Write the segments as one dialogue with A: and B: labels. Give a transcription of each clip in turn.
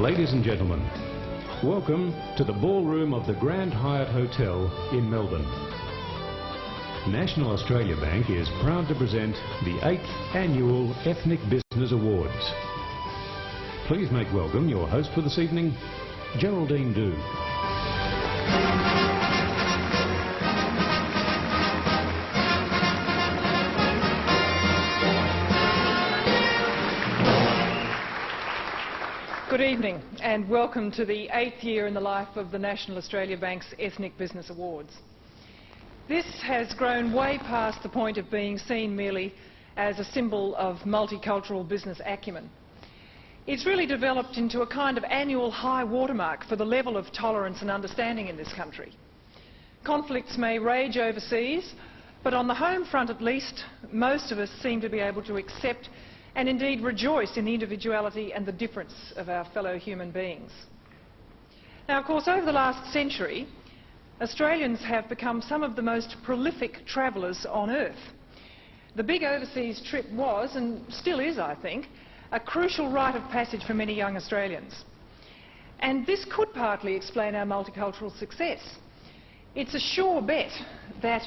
A: Ladies and gentlemen, welcome to the ballroom of the Grand Hyatt Hotel in Melbourne. National Australia Bank is proud to present the 8th Annual Ethnic Business Awards. Please make welcome your host for this evening, Geraldine Doo.
B: Good evening and welcome to the 8th year in the life of the National Australia Bank's Ethnic Business Awards. This has grown way past the point of being seen merely as a symbol of multicultural business acumen. It's really developed into a kind of annual high watermark for the level of tolerance and understanding in this country. Conflicts may rage overseas, but on the home front at least, most of us seem to be able to accept and indeed rejoice in the individuality and the difference of our fellow human beings. Now, of course, over the last century, Australians have become some of the most prolific travellers on earth. The big overseas trip was, and still is, I think, a crucial rite of passage for many young Australians. And this could partly explain our multicultural success. It's a sure bet that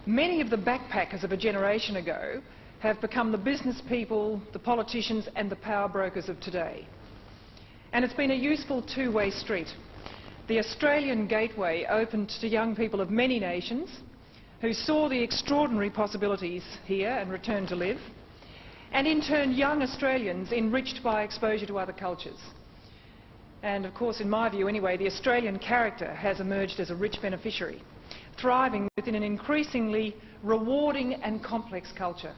B: many of the backpackers of a generation ago have become the business people, the politicians and the power brokers of today. And it's been a useful two-way street. The Australian gateway opened to young people of many nations who saw the extraordinary possibilities here and returned to live, and in turn young Australians enriched by exposure to other cultures. And of course, in my view anyway, the Australian character has emerged as a rich beneficiary, thriving within an increasingly rewarding and complex culture.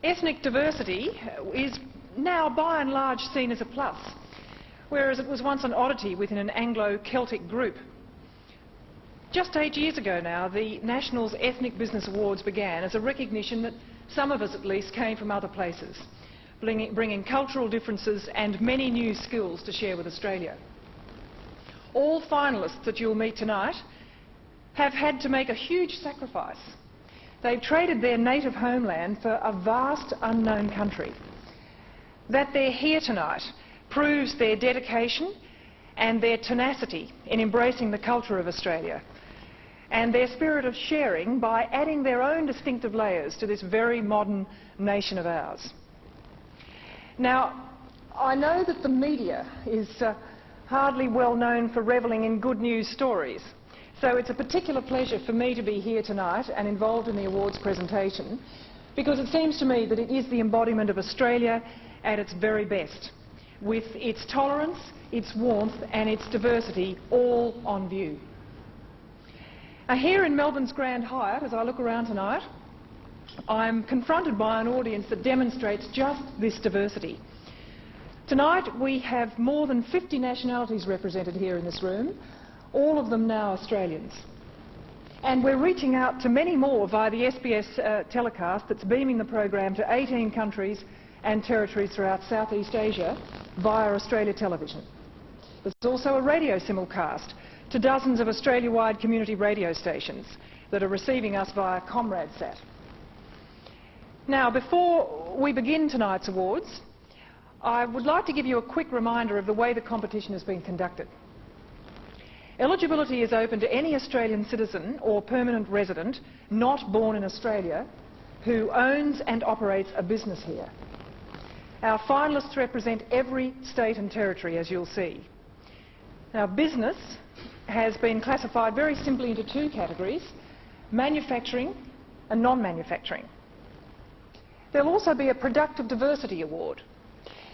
B: Ethnic diversity is now by and large seen as a plus, whereas it was once an oddity within an Anglo-Celtic group. Just 8 years ago now, the National's Ethnic Business Awards began as a recognition that some of us at least came from other places, bringing cultural differences and many new skills to share with Australia. All finalists that you'll meet tonight have had to make a huge sacrifice. They've traded their native homeland for a vast unknown country. That they're here tonight proves their dedication and their tenacity in embracing the culture of Australia and their spirit of sharing by adding their own distinctive layers to this very modern nation of ours. Now, I know that the media is hardly well known for revelling in good news stories. So it's a particular pleasure for me to be here tonight and involved in the awards presentation, because it seems to me that it is the embodiment of Australia at its very best, with its tolerance, its warmth and its diversity all on view. Now, here in Melbourne's Grand Hyatt, as I look around tonight, I'm confronted by an audience that demonstrates just this diversity. Tonight we have more than 50 nationalities represented here in this room, all of them now Australians. And we're reaching out to many more via the SBS telecast that's beaming the program to 18 countries and territories throughout Southeast Asia via Australia Television. There's also a radio simulcast to dozens of Australia-wide community radio stations that are receiving us via ComradeSat. Now, before we begin tonight's awards, I would like to give you a quick reminder of the way the competition has been conducted. Eligibility is open to any Australian citizen or permanent resident not born in Australia who owns and operates a business here. Our finalists represent every state and territory, as you'll see. Now, business has been classified very simply into two categories: manufacturing and non-manufacturing. There'll also be a Productive Diversity Award.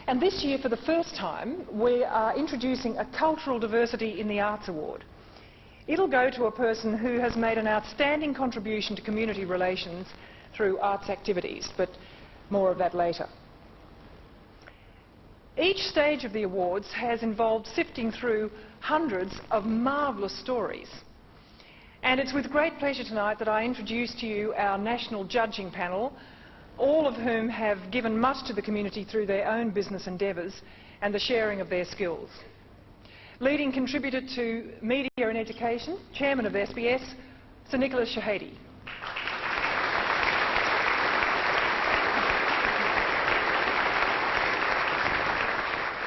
B: And this year, for the first time, we are introducing a Cultural Diversity in the Arts Award. It'll go to a person who has made an outstanding contribution to community relations through arts activities, but more of that later. Each stage of the awards has involved sifting through hundreds of marvellous stories. And it's with great pleasure tonight that I introduce to you our national judging panel, all of whom have given much to the community through their own business endeavours and the sharing of their skills. Leading contributor to Media and Education, Chairman of SBS, Sir Nicholas Shahady.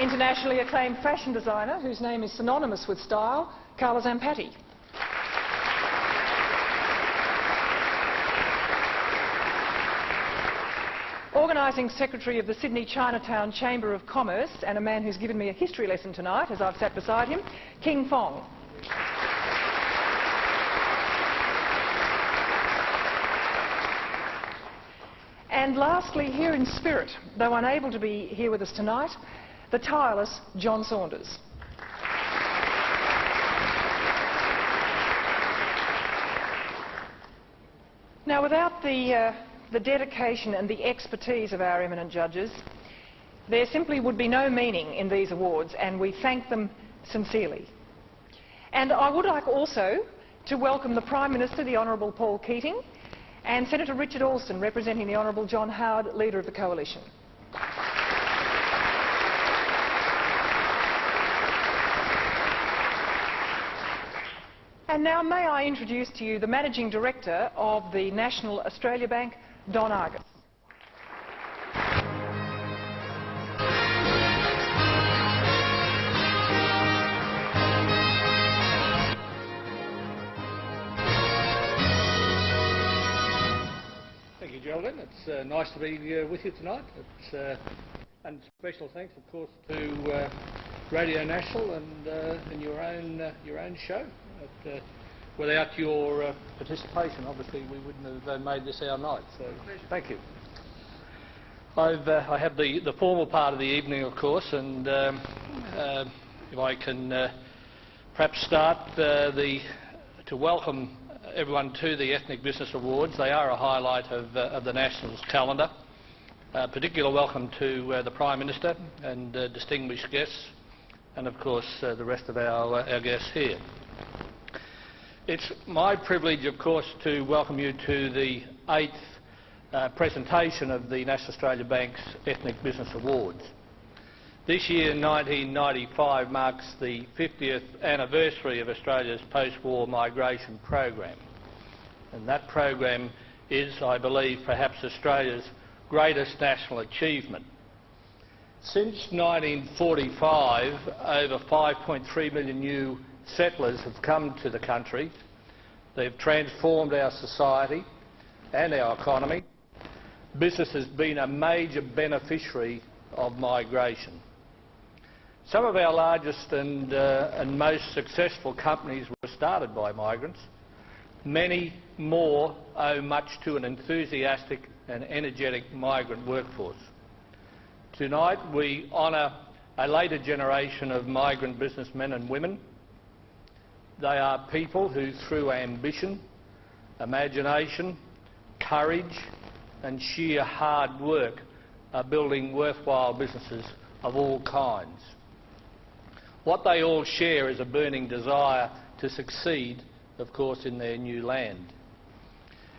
B: internationally acclaimed fashion designer whose name is synonymous with style, Carla Zampatti. Organising Secretary of the Sydney Chinatown Chamber of Commerce, and a man who's given me a history lesson tonight as I've sat beside him, King Fong. And lastly, here in spirit, though unable to be here with us tonight, the tireless John Saunders. Now, without the dedication and the expertise of our eminent judges, there simply would be no meaning in these awards, and we thank them sincerely. And I would like also to welcome the Prime Minister, the Honourable Paul Keating, and Senator Richard Alston, representing the Honourable John Howard, Leader of the Coalition. And now may I introduce to you the Managing Director of the National Australia Bank, Don Argus.
C: Thank you, Geraldine. It's nice to be with you tonight. And special thanks, of course, to Radio National and your own show. Without your participation, obviously, we wouldn't have made this our night. So, thank you. I have the formal part of the evening, of course, and if I can perhaps start to welcome everyone to the Ethnic Business Awards. They are a highlight of the National's calendar. Particular welcome to the Prime Minister and distinguished guests, and of course the rest of our guests here. It's my privilege, of course, to welcome you to the 8th presentation of the National Australia Bank's Ethnic Business Awards. This year, 1995, marks the 50th anniversary of Australia's post-war migration program. And that program is, I believe, perhaps Australia's greatest national achievement. Since 1945, over 5.3 million new settlers have come to the country. They've transformed our society and our economy. Business has been a major beneficiary of migration. Some of our largest and most successful companies were started by migrants. Many more owe much to an enthusiastic and energetic migrant workforce. Tonight we honour a later generation of migrant businessmen and women. They are people who, through ambition, imagination, courage and sheer hard work, are building worthwhile businesses of all kinds. What they all share is a burning desire to succeed, of course, in their new land.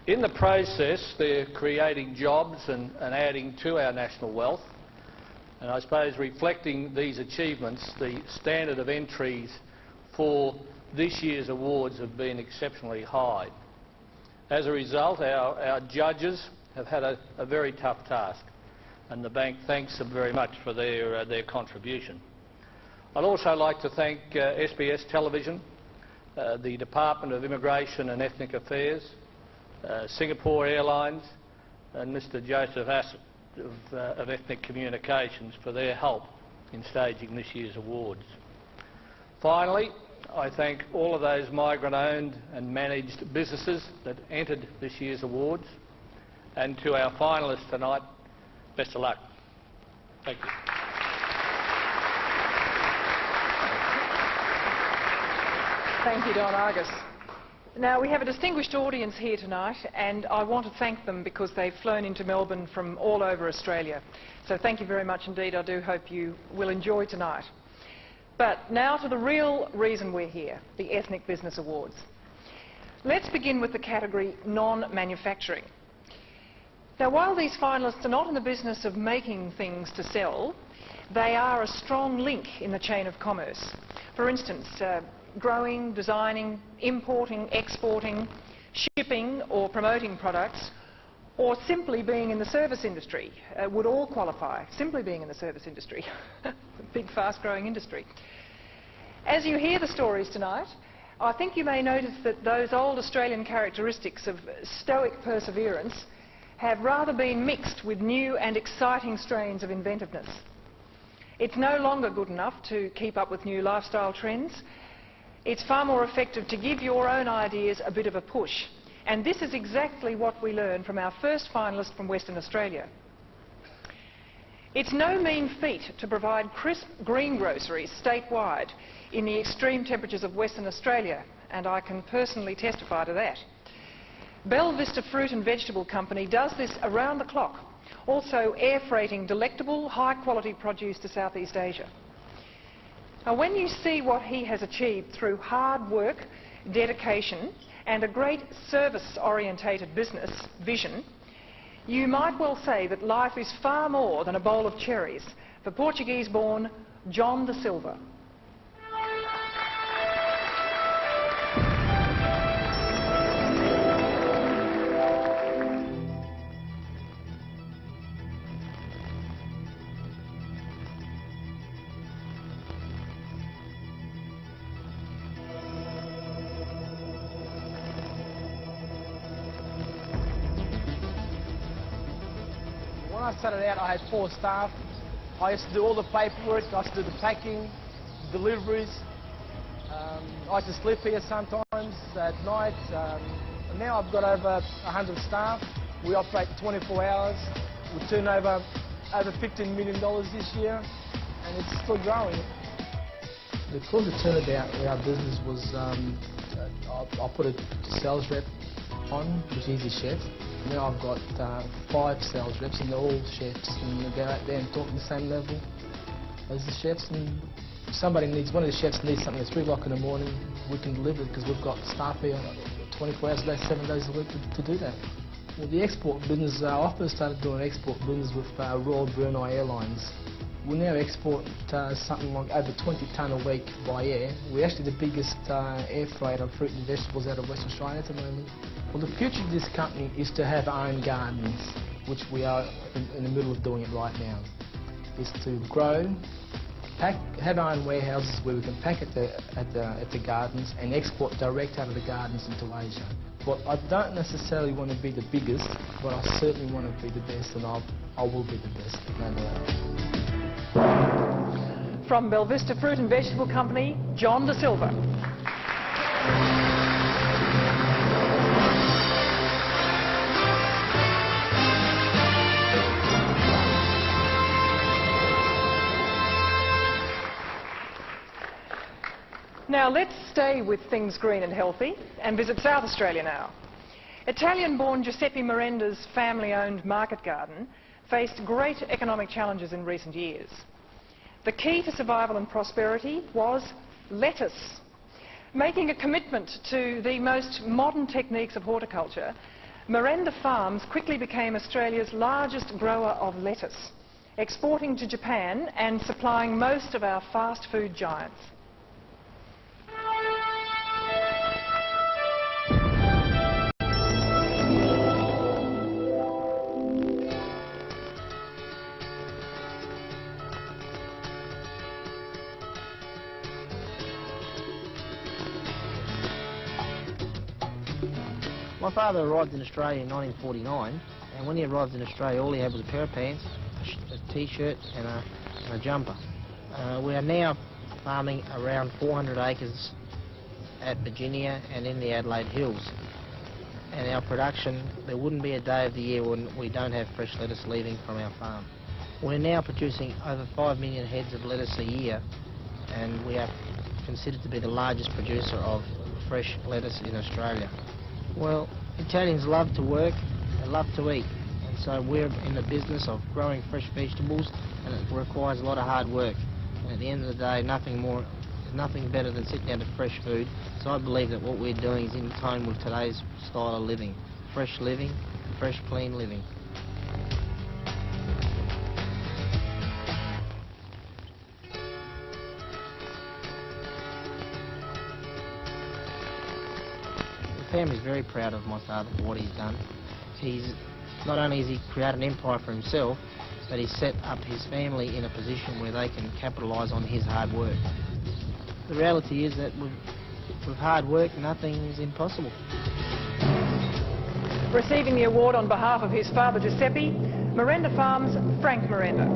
C: In the process, they're creating jobs and adding to our national wealth. And I suppose reflecting these achievements, the standard of entries for this year's awards have been exceptionally high. As a result, our judges have had a very tough task, and the bank thanks them very much for their contribution. I'd also like to thank SBS Television, the Department of Immigration and Ethnic Affairs, Singapore Airlines and Mr Joseph Assett of Ethnic Communications for their help in staging this year's awards. Finally, I thank all of those migrant-owned and managed businesses that entered this year's awards, and to our finalists tonight, best of luck. Thank you.
B: Thank you, Don Argus. Now, we have a distinguished audience here tonight, and I want to thank them because they've flown into Melbourne from all over Australia. So thank you very much indeed. I do hope you will enjoy tonight. But now to the real reason we're here, the Ethnic Business Awards. Let's begin with the category non-manufacturing. Now, while these finalists are not in the business of making things to sell, they are a strong link in the chain of commerce. For instance, growing, designing, importing, exporting, shipping or promoting products, or simply being in the service industry would all qualify. Simply being in the service industry big, fast-growing industry. As you hear the stories tonight, I think you may notice that those old Australian characteristics of stoic perseverance have rather been mixed with new and exciting strains of inventiveness. It's no longer good enough to keep up with new lifestyle trends. It's far more effective to give your own ideas a bit of a push. And this is exactly what we learned from our first finalist from Western Australia. It's no mean feat to provide crisp greengroceries statewide in the extreme temperatures of Western Australia, and I can personally testify to that. Bell Vista Fruit and Vegetable Company does this around the clock, also air freighting delectable, high-quality produce to Southeast Asia. Now, when you see what he has achieved through hard work, dedication, and a great service-orientated business vision, you might well say that life is far more than a bowl of cherries for Portuguese-born John da Silva.
D: When I started out, I had 4 staff. I used to do all the paperwork, I used to do the packing, deliveries. I used to sleep here sometimes at night. And now I've got over 100 staff. We operate 24 hours. We turn over $15 million this year, and it's still growing. The cause of turnabout in our business was I put a sales rep on, which is a chef. Now I've got 5 sales reps, and they're all chefs, and they go out there and talk at the same level as the chefs. And one of the chefs needs something at 3 o'clock in the morning, we can deliver it because we've got staff here 24 hours a day, 7 days a week to do that. Well, the export business, I first started doing export business with Royal Brunei Airlines. We now export something like over 20 tonne a week by air. We're actually the biggest air freighter of fruit and vegetables out of Western Australia at the moment. Well, the future of this company is to have our own gardens, which we are in the middle of doing it right now. Is to grow, have our own warehouses where we can pack at the gardens and export direct out of the gardens into Asia. But I don't necessarily want to be the biggest, but I certainly want to be the best, and I will be the best, no doubt.
B: From Bell Vista Fruit and Vegetable Company, John da Silva. Now let's stay with things green and healthy and visit South Australia now. Italian-born Giuseppe Miranda's family-owned market garden faced great economic challenges in recent years. The key to survival and prosperity was lettuce. Making a commitment to the most modern techniques of horticulture, Miranda Farms quickly became Australia's largest grower of lettuce, exporting to Japan and supplying most of our fast food giants.
E: My father arrived in Australia in 1949, and when he arrived in Australia, all he had was a pair of pants, a t-shirt and a jumper. We are now farming around 400 acres at Virginia and in the Adelaide Hills. And our production, there wouldn't be a day of the year when we don't have fresh lettuce leaving from our farm. We're now producing over 5 million heads of lettuce a year, and we are considered to be the largest producer of fresh lettuce in Australia. Well, Italians love to work and love to eat, and so we're in the business of growing fresh vegetables, and it requires a lot of hard work. And at the end of the day, nothing better than sitting down to fresh food. So I believe that what we're doing is in tone with today's style of living. Fresh, clean living. The family's very proud of my father for what he's done. Not only has he created an empire for himself, but he's set up his family in a position where they can capitalise on his hard work. The reality is that with hard work, nothing is impossible.
B: Receiving the award on behalf of his father Giuseppe, Miranda Farms' Frank Miranda.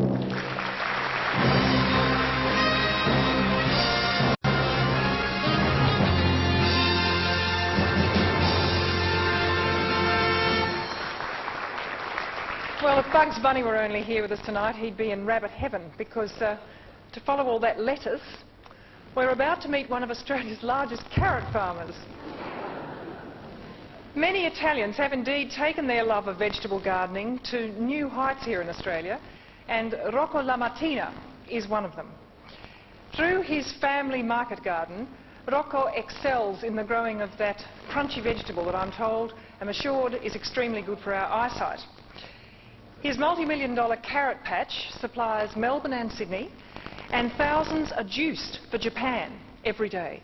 B: Well, if Bugs Bunny were only here with us tonight, he'd be in rabbit heaven, because to follow all that lettuce, we're about to meet one of Australia's largest carrot farmers. Many Italians have indeed taken their love of vegetable gardening to new heights here in Australia, and Rocco Lamattina is one of them. Through his family market garden, Rocco excels in the growing of that crunchy vegetable that I'm told, I'm assured, is extremely good for our eyesight. His multi-million-dollar carrot patch supplies Melbourne and Sydney, and thousands are juiced for Japan every day.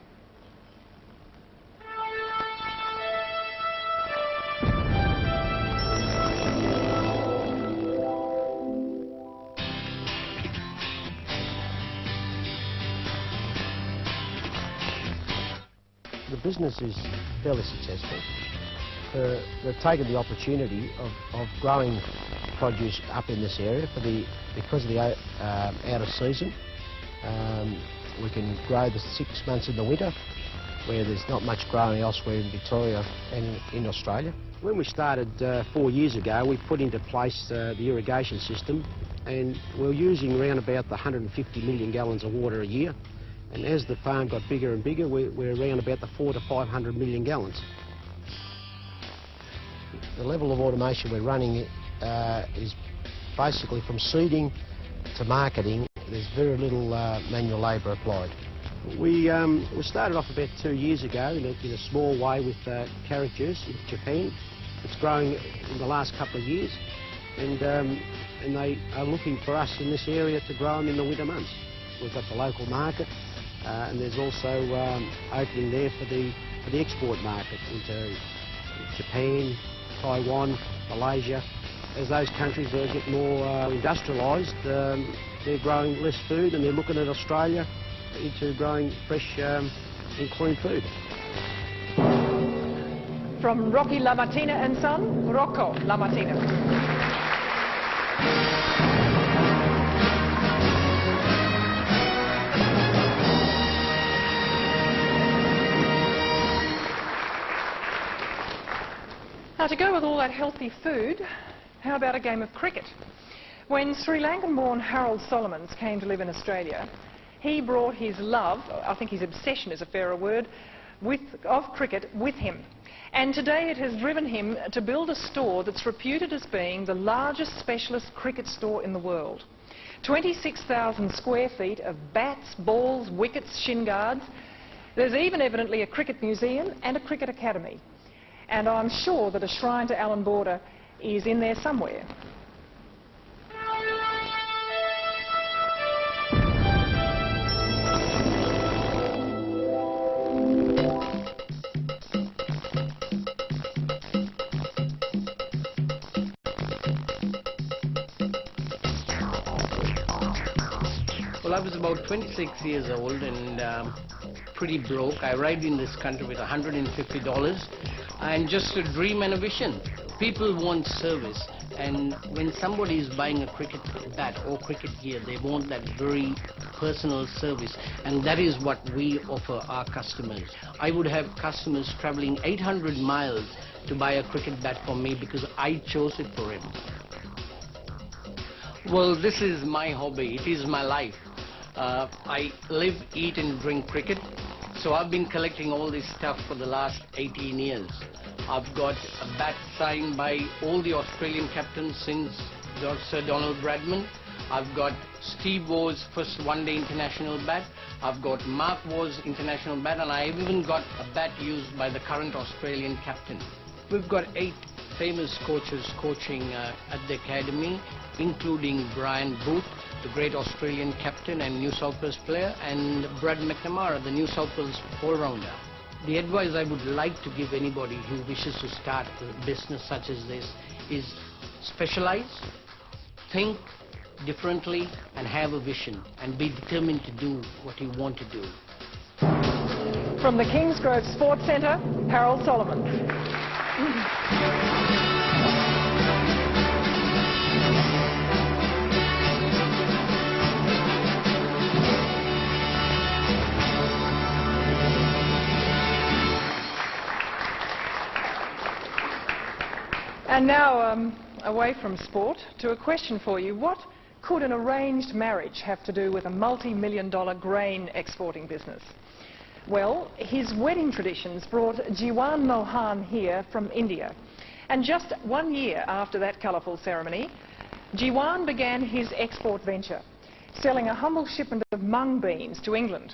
F: The business is fairly successful. We've taken the opportunity of growing produce up in this area because of the out of season. We can grow the 6 months in the winter where there's not much growing elsewhere in Victoria and in Australia. When we started 4 years ago, we put into place the irrigation system, and we're using around about the 150 million gallons of water a year. And as the farm got bigger and bigger, we're around about the 400 to 500 million gallons. The level of automation we're running is basically from seeding to marketing. There's very little manual labour applied. We started off about 2 years ago in a small way with carrot juice in Japan. It's growing in the last couple of years, and they are looking for us in this area to grow them in the winter months. We've got the local market, and there's also opening there for the export market into Japan, Taiwan, Malaysia. As those countries get more industrialised, they're growing less food, and they're looking at Australia into growing fresh and clean food.
B: From Rocky Lamattina and Son, Rocco Lamattina. Now, to go with all that healthy food, how about a game of cricket? When Sri Lankan-born Harold Solomons came to live in Australia, he brought his love, I think his obsession is a fairer word, of cricket with him. And today it has driven him to build a store that's reputed as being the largest specialist cricket store in the world. 26,000 square feet of bats, balls, wickets, shin guards. There's even evidently a cricket museum and a cricket academy. And I'm sure that a shrine to Alan Border is in there somewhere.
G: Well, I was about 26 years old and pretty broke. I arrived in this country with $150 and just a dream and a vision. People want service, and when somebody is buying a cricket bat or cricket gear, they want that very personal service, and that is what we offer our customers. I would have customers traveling 800 miles to buy a cricket bat from me because I chose it for him. Well, this is my hobby. It is my life. I live, eat and drink cricket. So I've been collecting all this stuff for the last 18 years. I've got a bat signed by all the Australian captains since Sir Donald Bradman. I've got Steve Waugh's first one-day international bat. I've got Mark Waugh's international bat, and I've even got a bat used by the current Australian captain. We've got 8 famous coaches coaching at the academy, including Brian Booth, the great Australian captain and New South Wales player, and Brad McNamara, the New South Wales all-rounder. The advice I would like to give anybody who wishes to start a business such as this is specialize, think differently and have a vision and be determined to do what you want to do.
B: From the Kingsgrove Sports Centre, Harold Solomon. And now, away from sport, to a question for you. What could an arranged marriage have to do with a multi-million-dollar grain exporting business? Well, his wedding traditions brought Jiwan Mohan here from India. And just 1 year after that colourful ceremony, Jiwan began his export venture, selling a humble shipment of mung beans to England.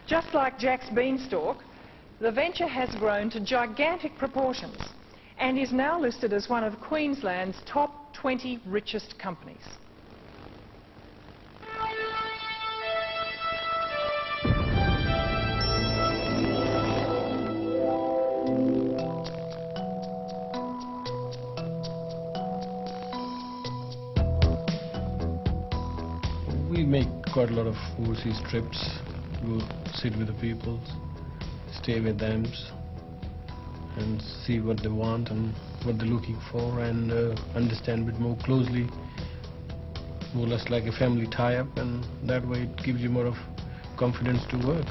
B: Just like Jack's beanstalk, the venture has grown to gigantic proportions and is now listed as one of Queensland's top 20 richest companies.
H: We make quite a lot of overseas trips, go sit with the people, stay with them and see what they want and what they're looking for, and understand a bit more closely, more or less like a family tie-up, and that way it gives you more of confidence to work.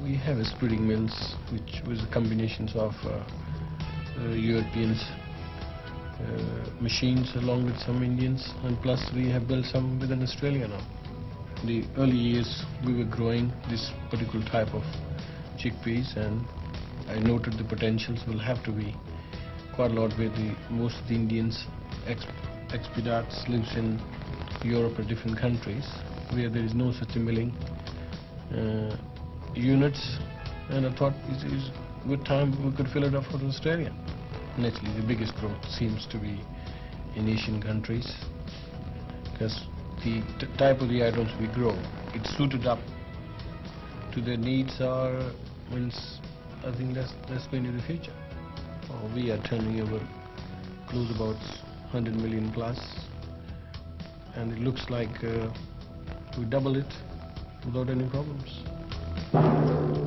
H: We have a splitting mills, which was a combination of Europeans machines along with some Indians, and plus we have built some within Australia now. In the early years we were growing this particular type of chickpeas, and I noted the potentials will have to be quite a lot, where most of the Indians expedite lives in Europe or different countries where there is no such a milling units, and I thought it is a good time we could fill it up for Australia. Naturally, the biggest growth seems to be in Asian countries, because the type of the items we grow, it's suited up to their needs, or means I think that's going to be the future. We are turning over close about 100 million plus, and it looks like we double it without any problems.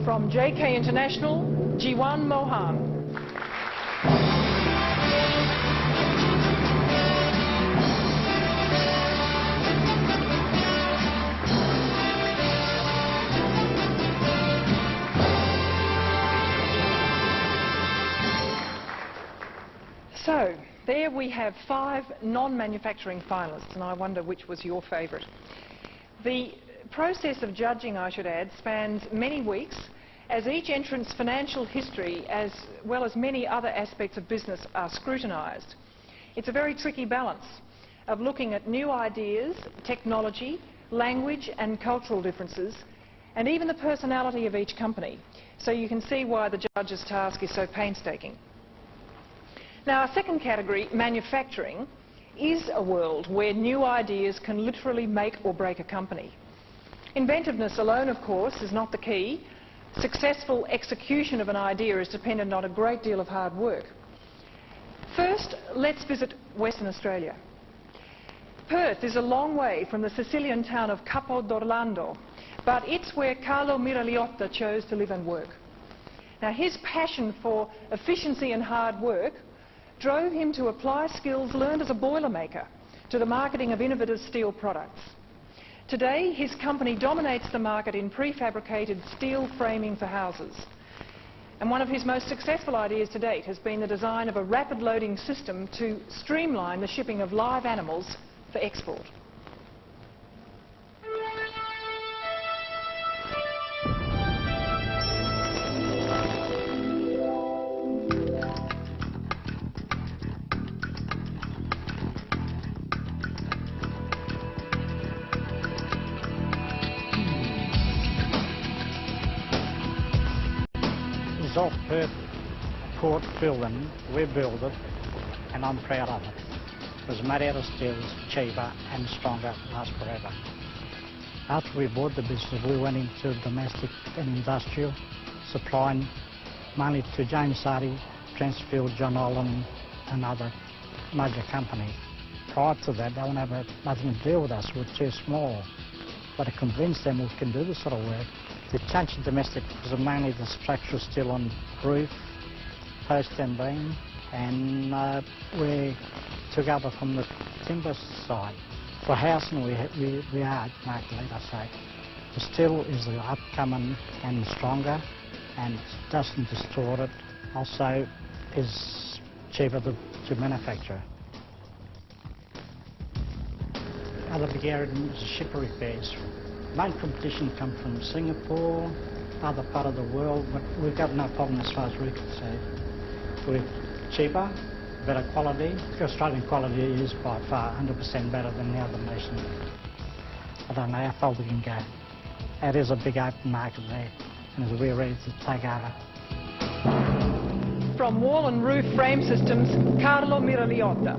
B: From JK International, Jiwan Mohan. So, there we have 5 non-manufacturing finalists, and I wonder which was your favourite. The process of judging, I should add, spans many weeks, as each entrant's financial history, as well as many other aspects of business, are scrutinised. It's a very tricky balance of looking at new ideas, technology, language and cultural differences, and even the personality of each company. So you can see why the judge's task is so painstaking. Now, our second category, manufacturing, is a world where new ideas can literally make or break a company. Inventiveness alone, of course, is not the key. Successful execution of an idea is dependent on a great deal of hard work. First, let's visit Western Australia. Perth is a long way from the Sicilian town of Capo d'Orlando, but it's where Carlo Miragliotta chose to live and work. Now, his passion for efficiency and hard work drove him to apply skills learned as a boilermaker to the marketing of innovative steel products. Today, his company dominates the market in prefabricated steel framing for houses. And one of his most successful ideas to date has been the design of a rapid loading system to streamline the shipping of live animals for export.
I: Off Perth Port building, we built it, and I'm proud of it. Because made out of steel is cheaper and stronger, lasts forever. After we bought the business, we went into domestic and industrial, supplying mainly to James Sardi, Transfield, John Olin and other major companies. prior to that, they wouldn't have nothing to do with us. We're too small. But to convince them we can do this sort of work, to change the domestic because mainly the structural steel on roof, post and beam, and we took over from the timber side. For housing, we are market leader, say. The steel is the upcoming and stronger, and doesn't distort it. Also, is cheaper to manufacture. Other big area is ship repairs. Main competition come from Singapore, other part of the world, but we've got no problem as far as we can say. We're cheaper, better quality. Australian quality is by far 100% better than the other nations. I don't know how far we can go. It is a big open market there, and we're ready to take over.
B: From wall and roof frame systems, Carlo Miragliotta.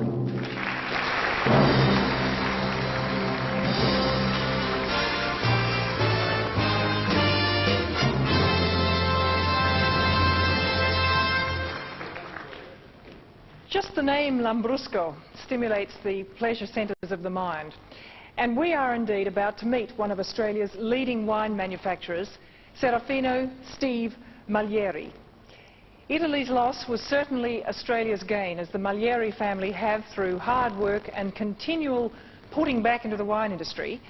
B: Just the name Lambrusco stimulates the pleasure centres of the mind. And we are indeed about to meet one of Australia's leading wine manufacturers, Serafino Steve Malieri. Italy's loss was certainly Australia's gain, as the Malieri family have, through hard work and continual putting back into the wine industry,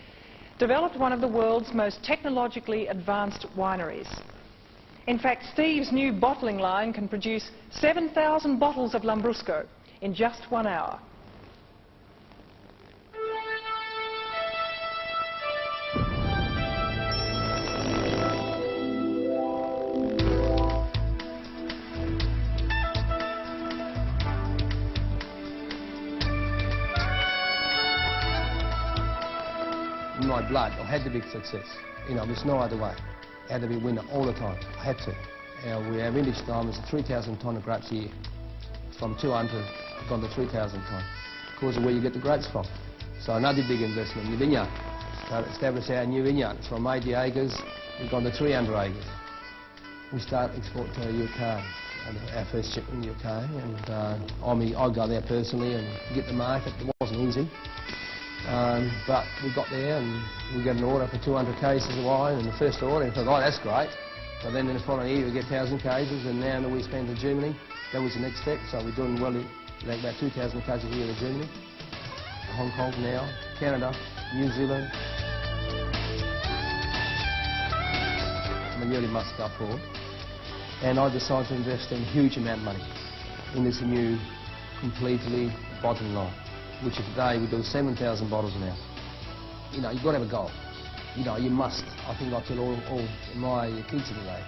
B: developed one of the world's most technologically advanced wineries. In fact, Steve's new bottling line can produce 7,000 bottles of Lambrusco in just 1 hour.
F: In my blood, I had to be success. You know, there's no other way. I had to be a winner all the time. I had to. We have vintage time is 3,000 tonne of grapes a year. From 200 gone to 3,000 tonne. Because of where you get the grapes from. So another big investment in your vineyard. Establish our new vineyard from 80 acres, we've gone to 300 acres. We start export to the UK, our first ship in the UK, and I go there personally and get the market. It wasn't easy. But we got there and we got an order for 200 cases of wine in the first order, and I thought, oh, that's great. But then in the following year we get 1,000 cases, and now that we spend in Germany, that was the next step. So we're doing well, like about 2,000 cases a year in Germany, Hong Kong now, Canada, New Zealand. Malieri must go forward. And I decided to invest a huge amount of money in this new, completely bottling line, which today we do 7,000 bottles an hour. You know, you've got to have a goal. You know, you must. I think I tell all my kids today,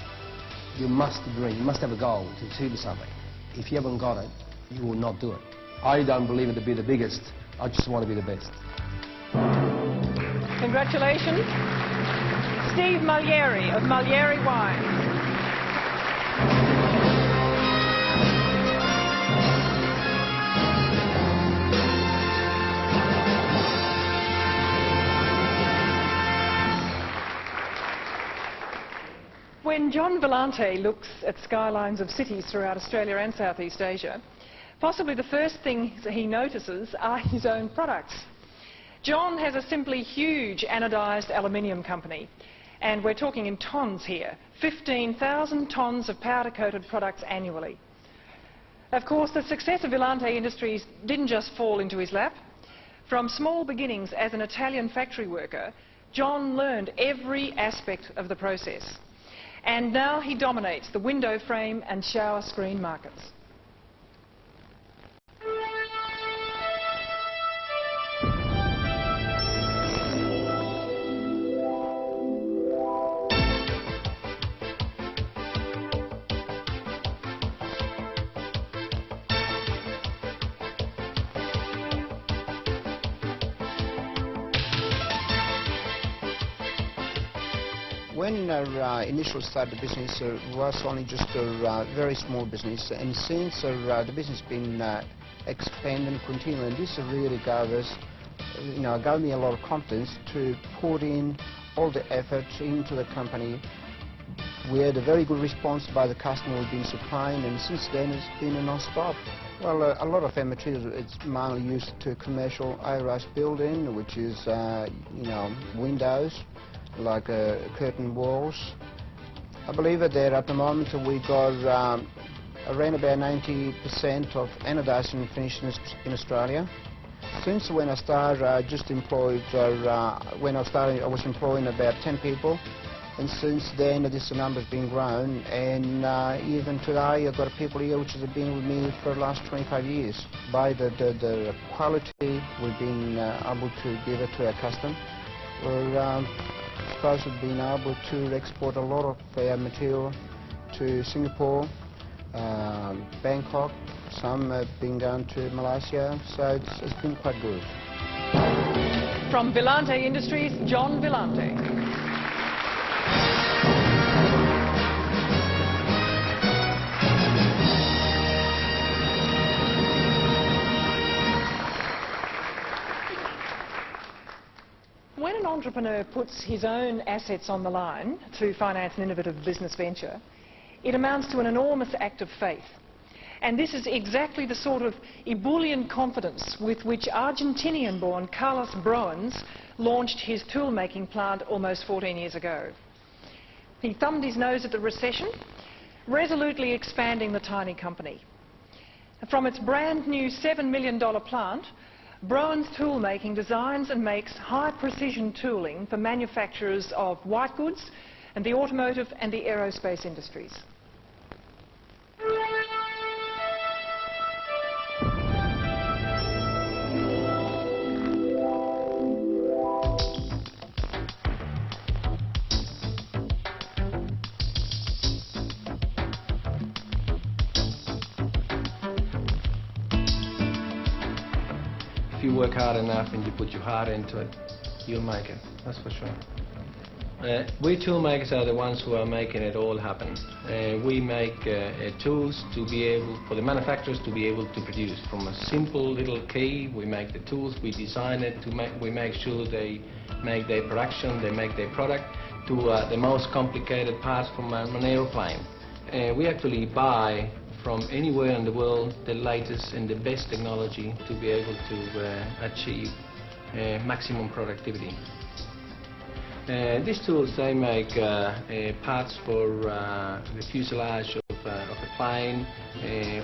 F: you must dream, you must have a goal to achieve something. If you haven't got it, you will not do it. I don't believe it to be the biggest, I just want to be the best.
B: Congratulations, Steve Malieri of Malieri Wines. When John Vellante looks at skylines of cities throughout Australia and Southeast Asia, possibly the first thing he notices are his own products. John has a simply huge anodised aluminium company, and we're talking in tonnes here, 15,000 tonnes of powder-coated products annually. Of course, the success of Vellante Industries didn't just fall into his lap. From small beginnings as an Italian factory worker, John learned every aspect of the process. And now he dominates the window frame and shower screen markets.
J: When I initially started the business, it was only just a very small business, and since the business has been expanding and continuing, this really gave us, gave me a lot of confidence to put in all the effort into the company. We had a very good response by the customer we've been supplying, and since then it's been a non-stop. Well, a lot of our materials, it's mainly used to commercial high-rise building, which is, windows, like curtain walls. I believe that there at the moment we got around about 90% of anodizing finishes in Australia. Since when I started, I just employed, when I started, I was employing about 10 people. And since then, this number has been grown, and even today, I've got people here which have been with me for the last 25 years. By the quality we've been able to give it to our customer, we're supposed to have been able to export a lot of our material to Singapore, Bangkok, some have been going to Malaysia, so it's been quite good.
B: From Villante Industries, John Villante. When an entrepreneur puts his own assets on the line to finance an innovative business venture, it amounts to an enormous act of faith. And this is exactly the sort of ebullient confidence with which Argentinian-born Carlos Broens launched his tool-making plant almost 14 years ago. He thumbed his nose at the recession, resolutely expanding the tiny company. From its brand new $7 million plant, Broens Toolmaking designs and makes high-precision tooling for manufacturers of white goods and the automotive and the aerospace industries.
H: If you work hard enough and you put your heart into it, you'll make it, that's for sure. We toolmakers are the ones who are making it all happen. We make tools to be able, for the manufacturers to be able to produce. From a simple little key, we make the tools, we design it, we make sure they make their production, they make their product, to the most complicated parts from an aeroplane. We actually buy from anywhere in the world the latest and the best technology to be able to achieve maximum productivity. These tools, they make parts for the fuselage of a plane,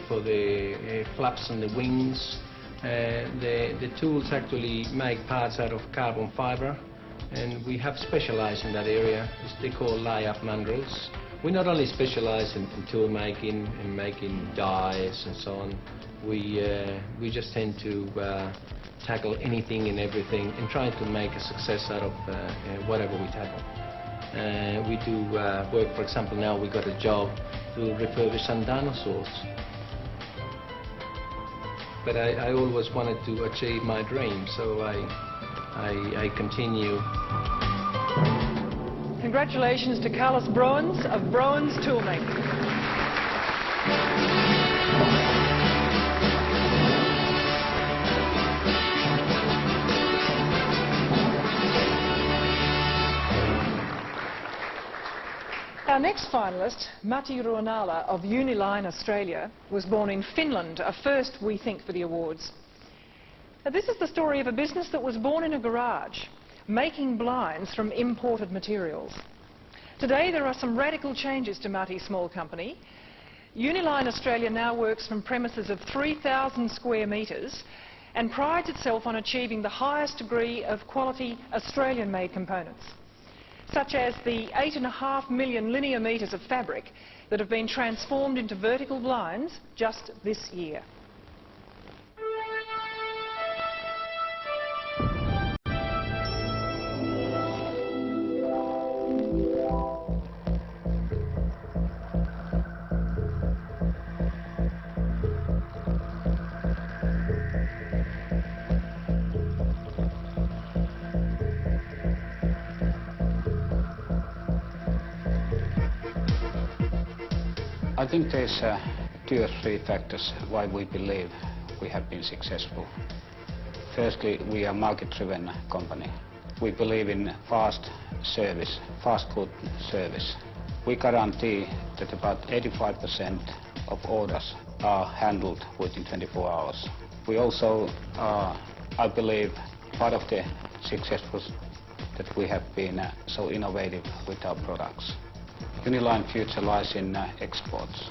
H: for the flaps on the wings. The tools actually make parts out of carbon fiber, and we have specialized in that area. They call lie-up mandrels. We not only specialize in tool making and making dies and so on, we just tend to tackle anything and everything and try to make a success out of whatever we tackle. We do work, for example, now we got a job to refurbish some dinosaurs. But I always wanted to achieve my dream, so I continue.
B: Congratulations to Carlos Broens of Broens Toolmaking. Our next finalist, Matti Ruonala of Uniline Australia, was born in Finland, a first, we think, for the awards. Now, this is the story of a business that was born in a garage, making blinds from imported materials. Today there are some radical changes to Matti's small company. Uniline Australia now works from premises of 3,000 square metres and prides itself on achieving the highest degree of quality Australian-made components, such as the 8.5 million linear metres of fabric that have been transformed into vertical blinds just this year.
K: I think there's 2 or 3 factors why we believe we have been successful. Firstly, we are a market-driven company. We believe in fast service, fast good service. We guarantee that about 85% of orders are handled within 24 hours. We also are, I believe, part of the successful that we have been so innovative with our products. Uniline future lies in exports.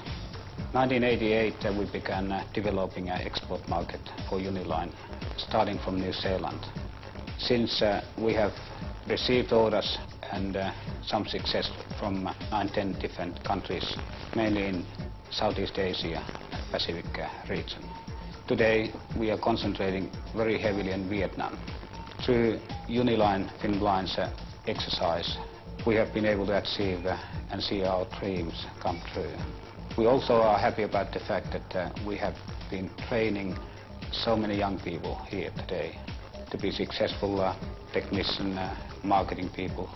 K: 1988 we began developing an export market for Uniline, starting from New Zealand. Since we have received orders and some success from 9-10 different countries, mainly in Southeast Asia and Pacific region. Today we are concentrating very heavily in Vietnam. Through Uniline Finland's exercise, we have been able to achieve and see our dreams come true. We also are happy about the fact that we have been training so many young people here today to be successful technician, marketing people,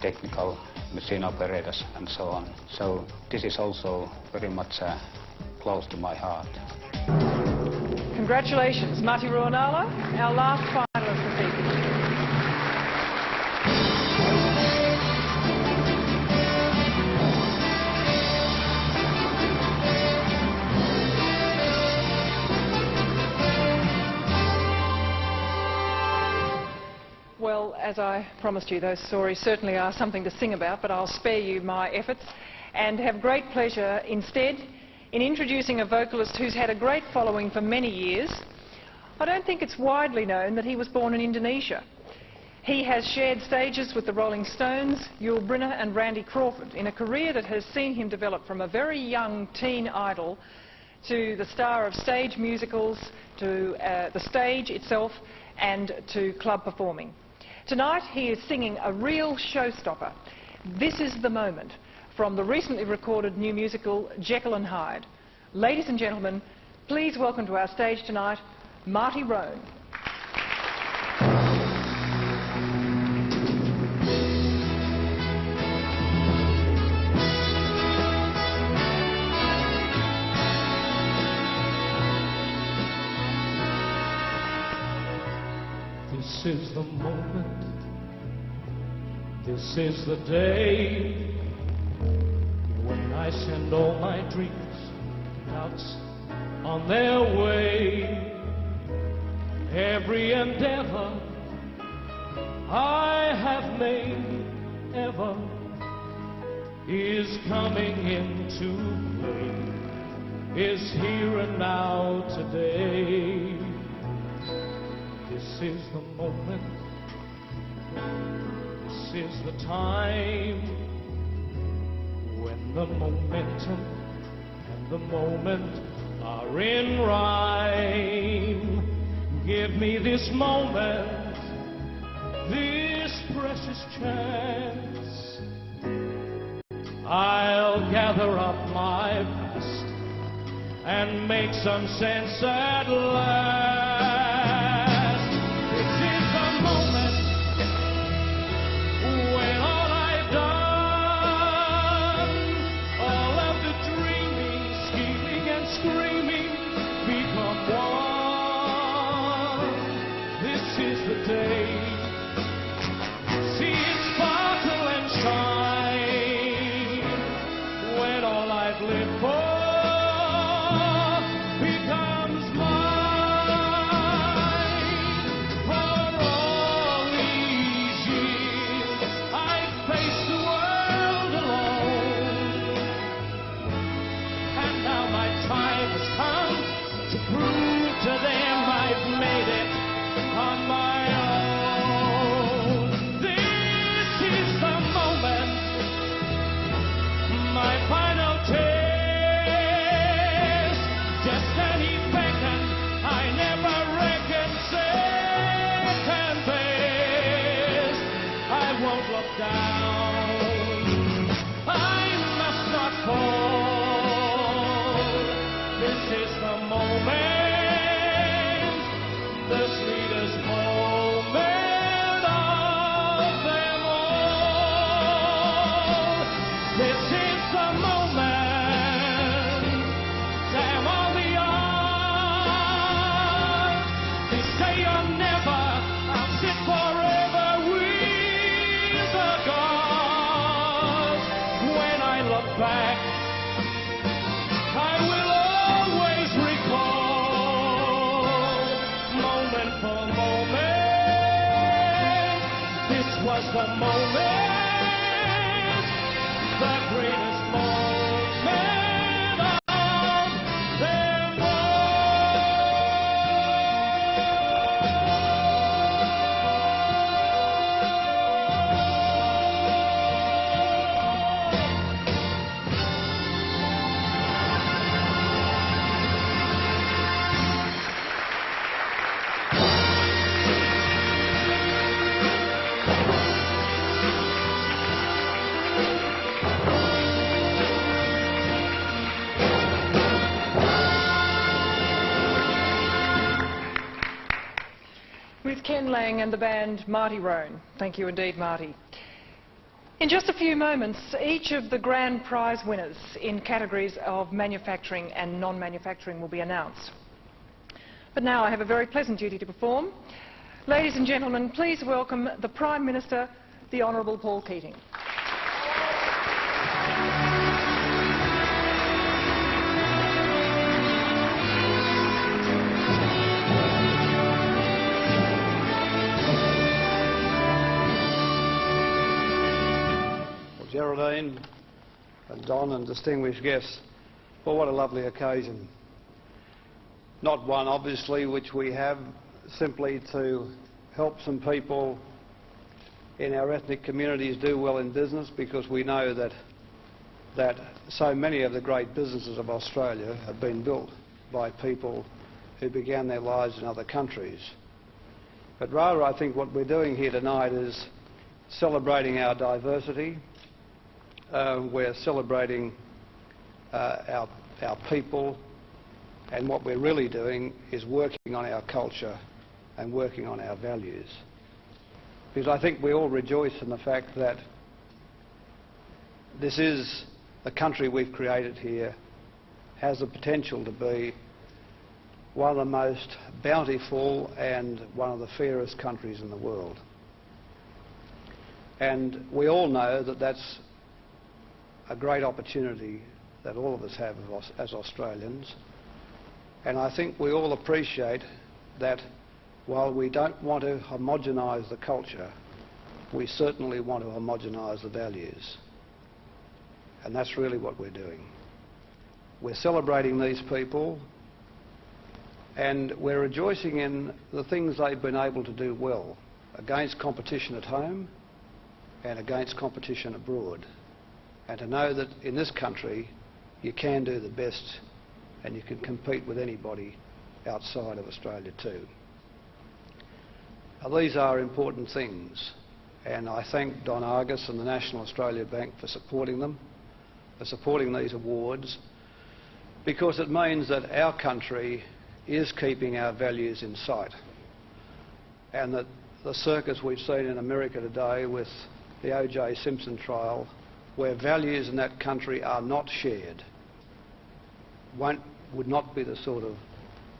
K: technical machine operators and so on. So this is also very much close to my heart.
B: Congratulations, Mati Ruonala, our last finalist this evening. Well, as I promised you, those stories certainly are something to sing about, but I'll spare you my efforts and have great pleasure instead in introducing a vocalist who's had a great following for many years. I don't think it's widely known that he was born in Indonesia. He has shared stages with the Rolling Stones, Yul Brynner and Randy Crawford in a career that has seen him develop from a very young teen idol to the star of stage musicals, to the stage itself and to club performing. Tonight he is singing a real showstopper. This is the moment, from the recently recorded new musical Jekyll and Hyde. Ladies and gentlemen, please welcome to our stage tonight, Marty Roan.
L: This is the moment, this is the day when I send all my dreams and doubts on their way. Every endeavor I have made ever is coming into play, is here and now today. This is the moment, this is the time when the momentum and the moment are in rhyme. Give me this moment, this precious chance. I'll gather up my past and make some sense at last. Back, I will was the moment, the greatest moment of them
B: With Ken Lang and the band Marty Roan. Thank you indeed, Marty. In just a few moments, each of the grand prize winners in categories of manufacturing and non-manufacturing will be announced. But now I have a very pleasant duty to perform. Ladies and gentlemen, please welcome the Prime Minister, the Honourable Paul Keating.
M: Geraldine and Don and distinguished guests, well, what a lovely occasion. Not one, obviously, which we have simply to help some people in our ethnic communities do well in business, because we know that so many of the great businesses of Australia have been built by people who began their lives in other countries. But rather, I think what we're doing here tonight is celebrating our diversity. We're celebrating our people, and what we're really doing is working on our culture and working on our values. Because I think we all rejoice in the fact that this is the country we've created here, has the potential to be one of the most bountiful and one of the fairest countries in the world. And we all know that that's a great opportunity that all of us have as Australians. And I think we all appreciate that while we don't want to homogenise the culture, we certainly want to homogenise the values. And that's really what we're doing. We're celebrating these people, and we're rejoicing in the things they've been able to do well against competition at home and against competition abroad. And to know that in this country you can do the best and you can compete with anybody outside of Australia too. Now, these are important things, and I thank Don Argus and the National Australia Bank for supporting them, for supporting these awards, because it means that our country is keeping our values in sight, and that the circus we've seen in America today with the O.J. Simpson trial, where values in that country are not shared, would not be the sort of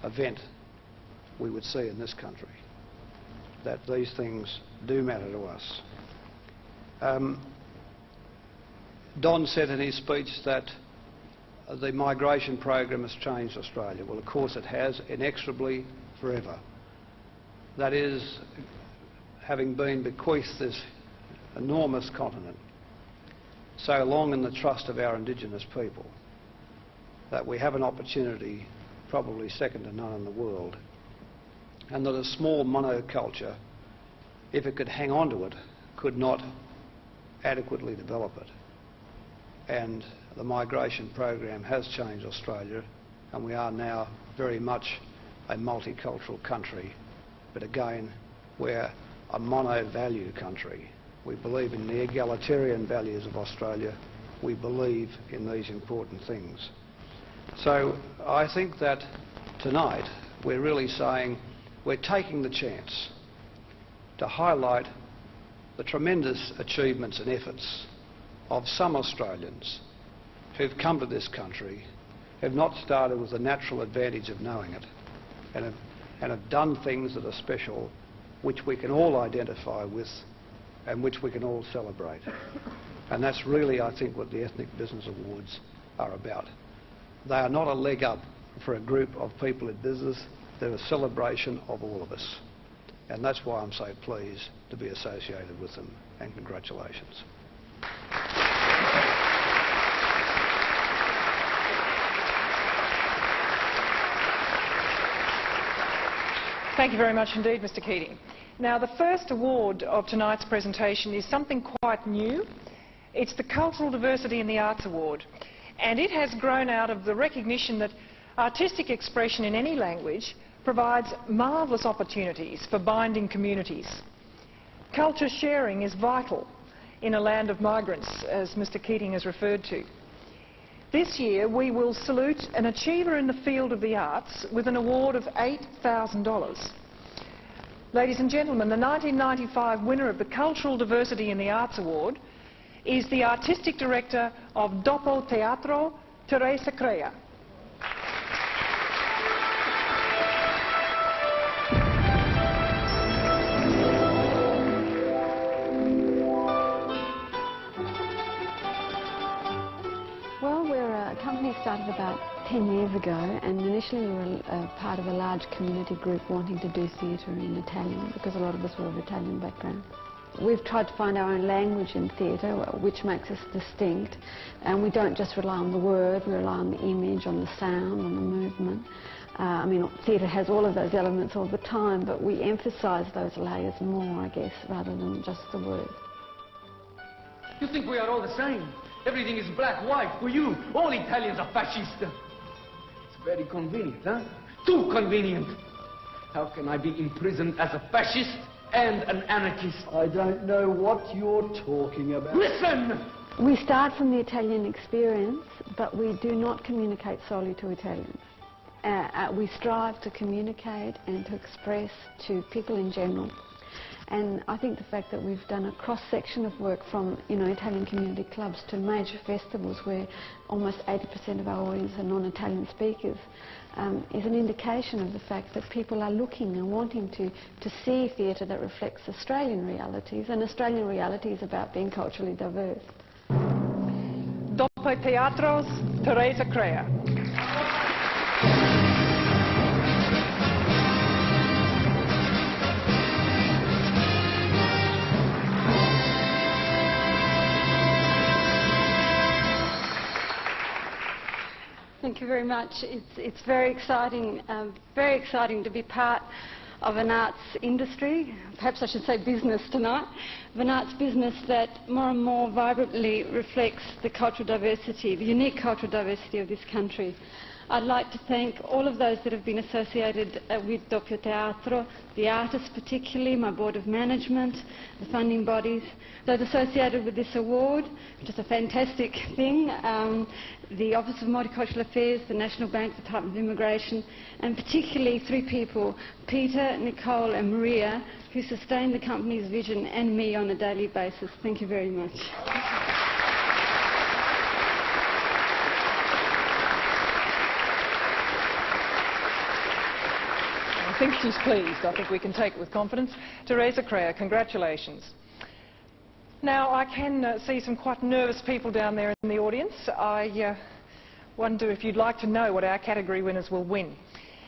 M: event we would see in this country. That these things do matter to us. Don said in his speech that the migration program has changed Australia. Well, of course it has, inexorably, forever. That is, having been bequeathed this enormous continent so long in the trust of our Indigenous people, that we have an opportunity, probably second to none in the world, and that a small monoculture, if it could hang on to it, could not adequately develop it. And the migration program has changed Australia, and we are now very much a multicultural country, but again, we're a mono-value country. We believe in the egalitarian values of Australia. We believe in these important things. So I think that tonight we're really saying we're taking the chance to highlight the tremendous achievements and efforts of some Australians who've come to this country, have not started with the natural advantage of knowing it, and have done things that are special, which we can all identify with and which we can all celebrate. And that's really, I think, what the Ethnic Business Awards are about. They are not a leg up for a group of people in business, they're a celebration of all of us. And that's why I'm so pleased to be associated with them. and congratulations.
B: Thank you very much indeed, Mr. Keating. Now, the first award of tonight's presentation is something quite new. It's the Cultural Diversity in the Arts Award, and it has grown out of the recognition that artistic expression in any language provides marvellous opportunities for binding communities. Culture sharing is vital in a land of migrants, as Mr. Keating has referred to. This year we will salute an achiever in the field of the arts with an award of $8,000. Ladies and gentlemen, the 1995 winner of the Cultural Diversity in the Arts Award is the Artistic Director of Dopo Teatro, Teresa Crea.
N: The company started about 10 years ago, and initially we were part of a large community group wanting to do theatre in Italian, because a lot of us were of Italian background. We've tried to find our own language in theatre, which makes us distinct, and we don't just rely on the word, we rely on the image, on the sound, on the movement. I mean, theatre has all of those elements all the time, but we emphasise those layers more, I guess, rather than just the word.
O: You think we are all the same? Everything is black, white. For you, all Italians are fascist. It's very convenient, huh? Too convenient. How can I be imprisoned as a fascist and an anarchist?
P: I don't know what you're talking about.
O: Listen!
N: We start from the Italian experience, but we do not communicate solely to Italians. We strive to communicate and to express to people in general. And I think the fact that we've done a cross-section of work from, Italian community clubs to major festivals where almost 80% of our audience are non-Italian speakers is an indication of the fact that people are looking and wanting to see theatre that reflects Australian realities, and Australian reality is about being culturally diverse.
B: Dopo Teatros, Teresa Crea.
N: Thank you very much. It's very exciting to be part of an arts industry, perhaps I should say business tonight, of an arts business that more and more vibrantly reflects the cultural diversity, the unique cultural diversity of this country. I'd like to thank all of those that have been associated with Doppio Teatro, the artists particularly, my board of management, the funding bodies, those associated with this award, which is a fantastic thing, the Office of Multicultural Affairs, the National Bank, the Department of Immigration, and particularly three people, Peter, Nicole and Maria, who sustain the company's vision and me on a daily basis. Thank you very much.
B: I think she's pleased. I think we can take it with confidence. Teresa Crea, congratulations. Now, I can see some quite nervous people down there in the audience. I wonder if you'd like to know what our category winners will win.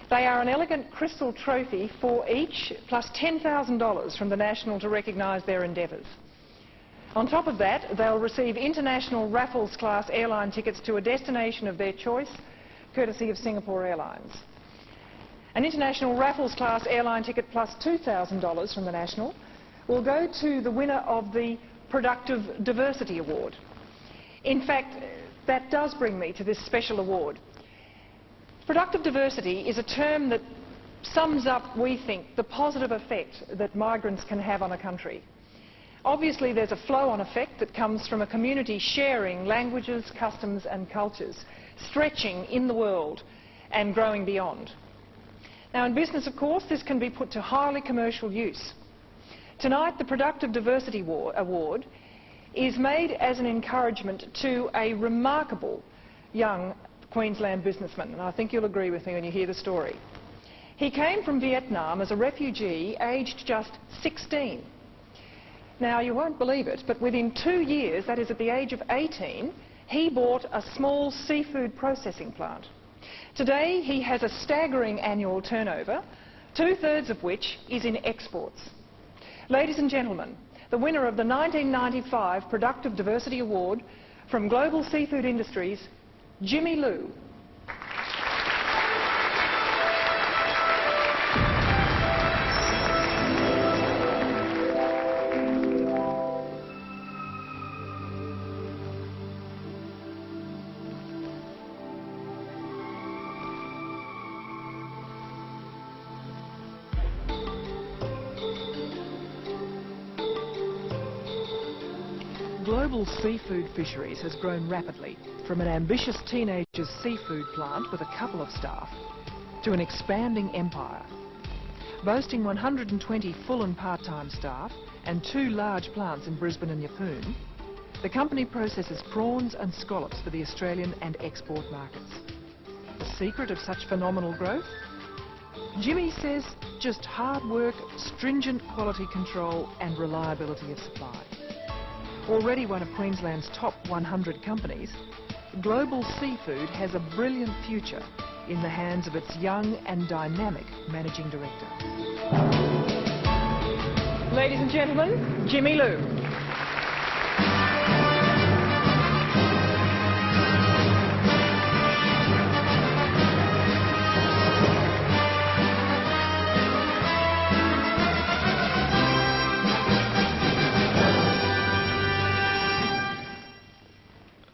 B: They are an elegant crystal trophy for each, plus $10,000 from the National to recognise their endeavours. On top of that, they'll receive international Raffles class airline tickets to a destination of their choice, courtesy of Singapore Airlines. An international Raffles class airline ticket plus $2,000 from the National will go to the winner of the Productive Diversity Award. In fact, that does bring me to this special award. Productive diversity is a term that sums up, we think, the positive effect that migrants can have on a country. Obviously, there's a flow-on effect that comes from a community sharing languages, customs and cultures, stretching in the world and growing beyond. Now, in business, of course, this can be put to highly commercial use. Tonight, the Productive Diversity Award is made as an encouragement to a remarkable young Queensland businessman, and I think you'll agree with me when you hear the story. He came from Vietnam as a refugee, aged just 16. Now, you won't believe it, but within 2 years, that is at the age of 18, he bought a small seafood processing plant. Today, he has a staggering annual turnover, 2/3 of which is in exports. Ladies and gentlemen, the winner of the 1995 Productive Diversity Award from Global Seafood Industries, Jimmy Liu. Global seafood fisheries has grown rapidly from an ambitious teenager's seafood plant with a couple of staff to an expanding empire. Boasting 120 full and part-time staff and 2 large plants in Brisbane and Yeppoon, the company processes prawns and scallops for the Australian and export markets. The secret of such phenomenal growth? Jimmy says just hard work, stringent quality control and reliability of supply. Already one of Queensland's top 100 companies, Global Seafood has a brilliant future in the hands of its young and dynamic managing director. Ladies and gentlemen, Jimmy Liu.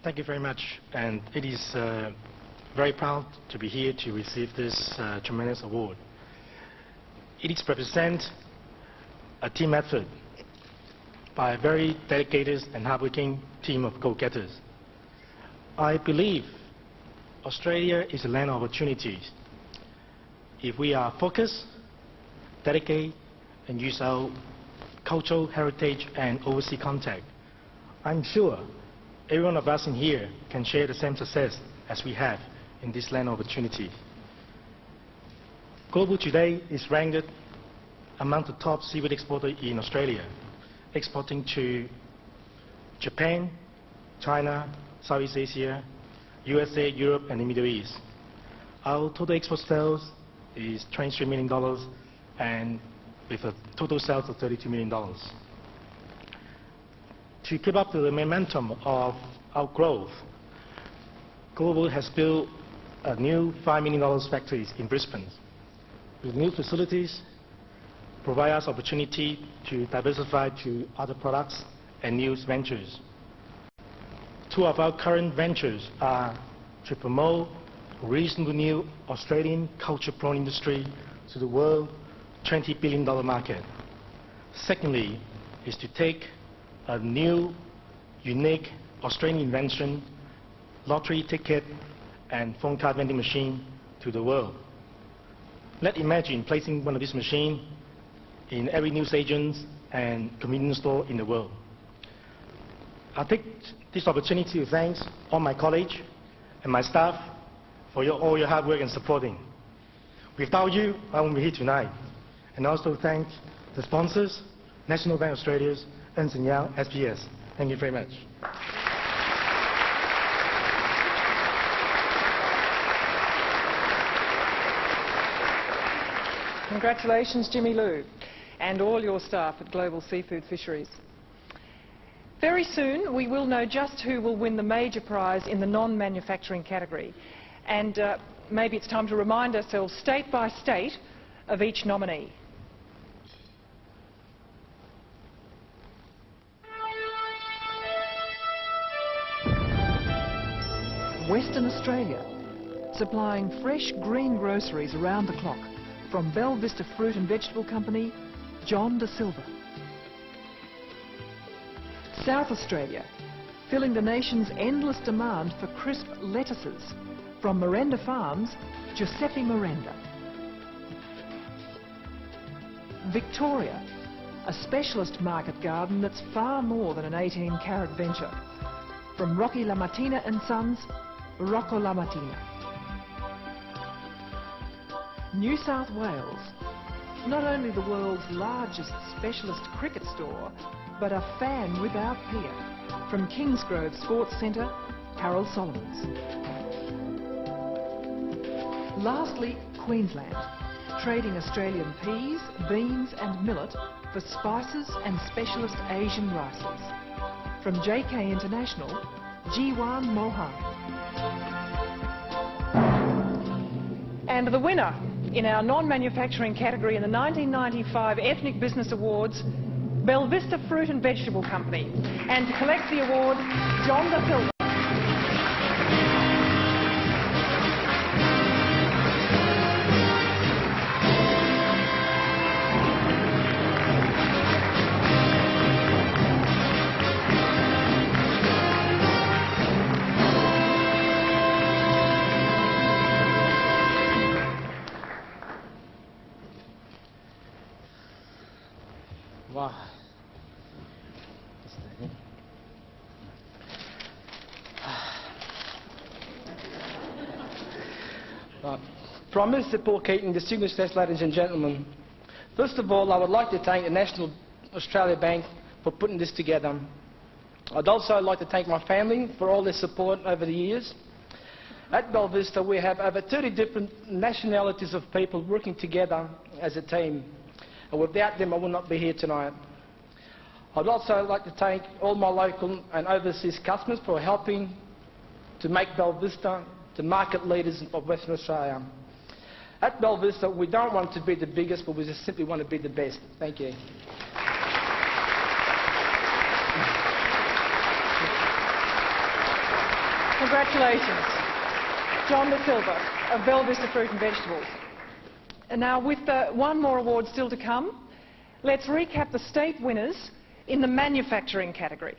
Q: Thank you very much, and it is very proud to be here to receive this tremendous award. It is represent a team effort by a very dedicated and hardworking team of go-getters. I believe Australia is a land of opportunities. If we are focused, dedicated, and use our cultural heritage and overseas contact, I'm sure every one of us in here can share the same success as we have in this land of opportunity. Global today is ranked among the top seafood exporters in Australia, exporting to Japan, China, Southeast Asia, USA, Europe, and the Middle East. Our total export sales is $23 million, and with a total sales of $32 million. To keep up the momentum of our growth, Global has built a new $5 million factories in Brisbane. With new facilities, provide us opportunity to diversify to other products and new ventures. 2 of our current ventures are to promote a reasonable new Australian culture prawn industry to the world $20 billion market. Secondly, is to take a new, unique Australian invention, lottery ticket and phone card vending machine to the world. Let's imagine placing one of these machines in every newsagent and convenience store in the world. I take this opportunity to thank all my colleagues and my staff for all your hard work and supporting. Without you, I won't be here tonight. And also thank the sponsors, National Bank Australia, Ernst & Young, SPS. Thank you very much.
B: Congratulations, Jimmy Liu, and all your staff at Global Seafood Fisheries. Very soon we will know just who will win the major prize in the non-manufacturing category, and maybe it's time to remind ourselves state by state of each nominee. Western Australia, supplying fresh green groceries around the clock from Bell Vista Fruit and Vegetable Company, John De Silva. South Australia, filling the nation's endless demand for crisp lettuces from Miranda Farms, Giuseppe Miranda. Victoria, a specialist market garden that's far more than an 18-carat venture. From Rocky Lamartina and Sons, Rocco Lamartina. New South Wales, not only the world's largest specialist cricket store, but a fan without peer. From Kingsgrove Sports Centre, Harold Solomons. Lastly, Queensland, trading Australian peas, beans and millet
R: for spices and specialist Asian rices. From JK International, Jiwan Mohan.
B: And the winner in our non-manufacturing category in the 1995 Ethnic Business Awards, Bella Vista Fruit and Vegetable Company. And to collect the award, John Da Silva.
E: Wow.
D: Prime Minister Paul Keating, distinguished guests, ladies and gentlemen. First of all, I would like to thank the National Australia Bank for putting this together. I'd also like to thank my family for all their support over the years. At Bella Vista, we have over 30 different nationalities of people working together as a team. And without them, I would not be here tonight. I'd also like to thank all my local and overseas customers for helping to make Bella Vista the market leaders of Western Australia. At Bella Vista, we don't want to be the biggest, but we just simply want to be the best. Thank you.
B: Congratulations, John Da Silva of Bella Vista Fruit and Vegetables. And now, with one more award still to come, let's recap the state winners in the manufacturing category.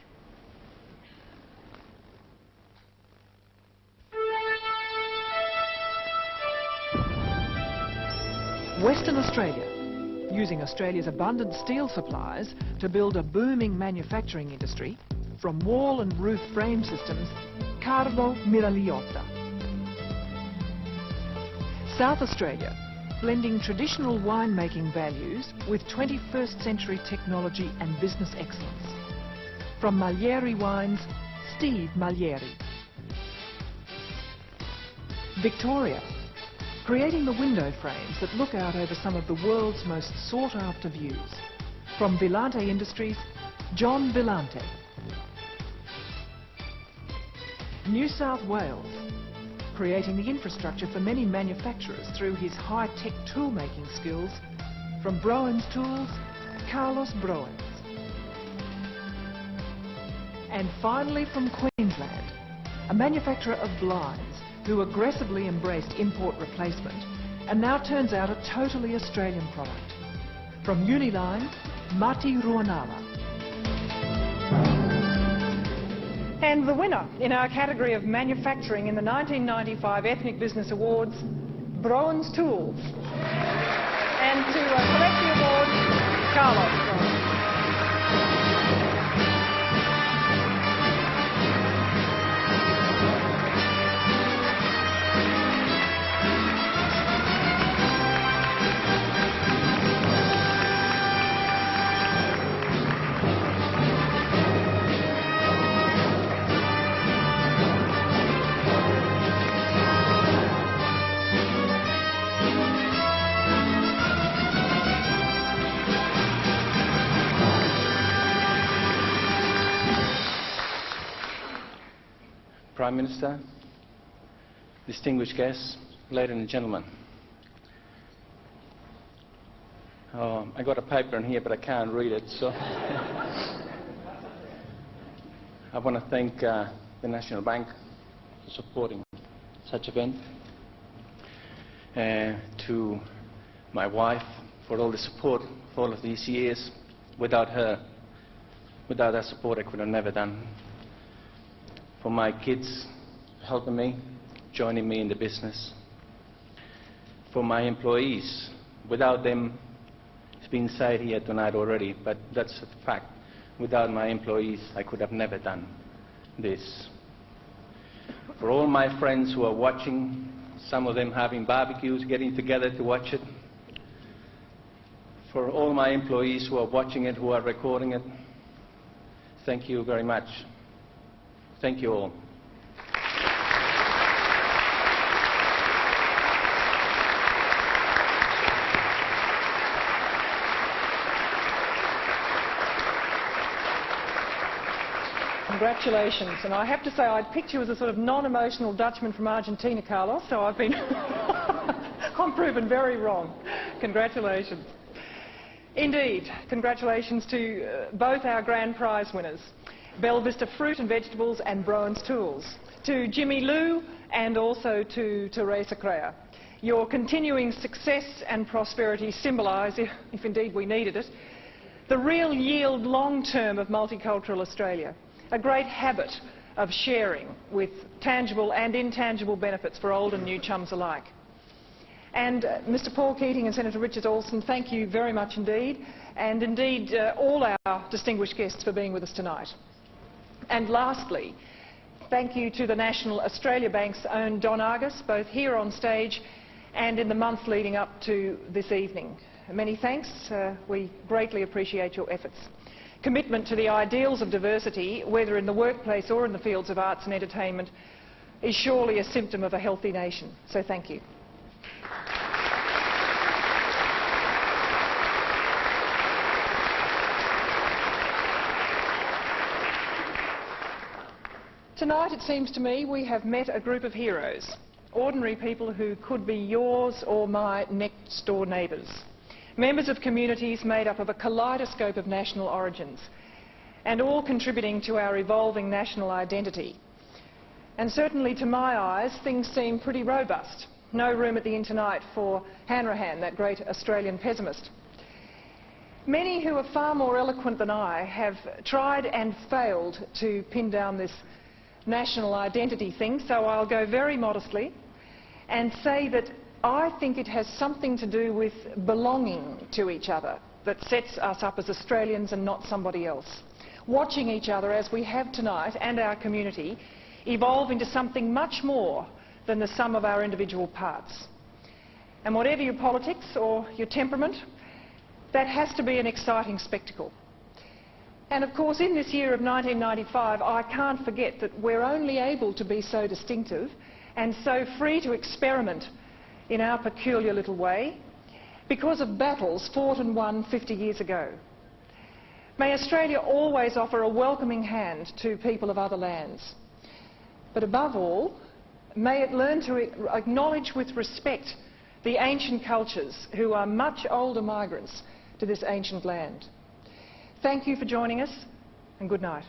R: Western Australia, using Australia's abundant steel supplies to build a booming manufacturing industry, from wall and roof frame systems, Carlo Miragliotta. South Australia, blending traditional winemaking values with 21st century technology and business excellence. From Malieri Wines, Steve Malieri. Victoria, creating the window frames that look out over some of the world's most sought-after views. From Villante Industries, John Villante. New South Wales, creating the infrastructure for many manufacturers through his high-tech tool-making skills. From Browen's Tools, Carlos Browen's. And finally from Queensland, a manufacturer of blinds who aggressively embraced import replacement and now turns out a totally Australian product. From Uniline, Mati Ruanala.
B: And the winner in our category of manufacturing in the 1995 Ethnic Business Awards, Browen's Tools. And to collect the award, Carlos Browen.
S: Prime Minister, distinguished guests, ladies and gentlemen. I got a paper in here, but I can't read it, so I want to thank the National Bank for supporting such event, to my wife for all the support for all of these years. Without her support, I could have never done. For my kids helping me, joining me in the business. For my employees, without them, it's been said here tonight already, but that's a fact. Without my employees, I could have never done this. For all my friends who are watching, some of them having barbecues, getting together to watch it. For all my employees who are watching it, who are recording it, thank you very much. Thank you all.
B: Congratulations. And I have to say, I'd picked you as a sort of non-emotional Dutchman from Argentina, Carlos, so I've been I'm proven very wrong. Congratulations. Indeed, congratulations to both our grand prize winners, Bell Vista Fruit and Vegetables and Browan's Tools, to Jimmy Lou and also to Teresa Crea. Your continuing success and prosperity symbolise, if indeed we needed it, the real yield long-term of multicultural Australia, a great habit of sharing with tangible and intangible benefits for old and new chums alike. And Mr Paul Keating and Senator Richard Alston, thank you very much indeed, and indeed all our distinguished guests for being with us tonight. And lastly, thank you to the National Australia Bank's own Don Argus, both here on stage and in the month leading up to this evening. Many thanks. We greatly appreciate your efforts. Commitment to the ideals of diversity, whether in the workplace or in the fields of arts and entertainment, is surely a symptom of a healthy nation. So thank you. Tonight, it seems to me, we have met a group of heroes, ordinary people who could be yours or my next-door neighbours, members of communities made up of a kaleidoscope of national origins, and all contributing to our evolving national identity. And certainly, to my eyes, things seem pretty robust. No room at the inn tonight for Hanrahan, that great Australian pessimist. Many who are far more eloquent than I have tried and failed to pin down this national identity thing, so I'll go very modestly and say that I think it has something to do with belonging to each other that sets us up as Australians and not somebody else. Watching each other, as we have tonight, and our community, evolve into something much more than the sum of our individual parts. And whatever your politics or your temperament, that has to be an exciting spectacle. And of course, in this year of 1995, I can't forget that we're only able to be so distinctive and so free to experiment in our peculiar little way because of battles fought and won 50 years ago. May Australia always offer a welcoming hand to people of other lands. But above all, may it learn to acknowledge with respect the ancient cultures who are much older migrants to this ancient land. Thank you for joining us, and good night.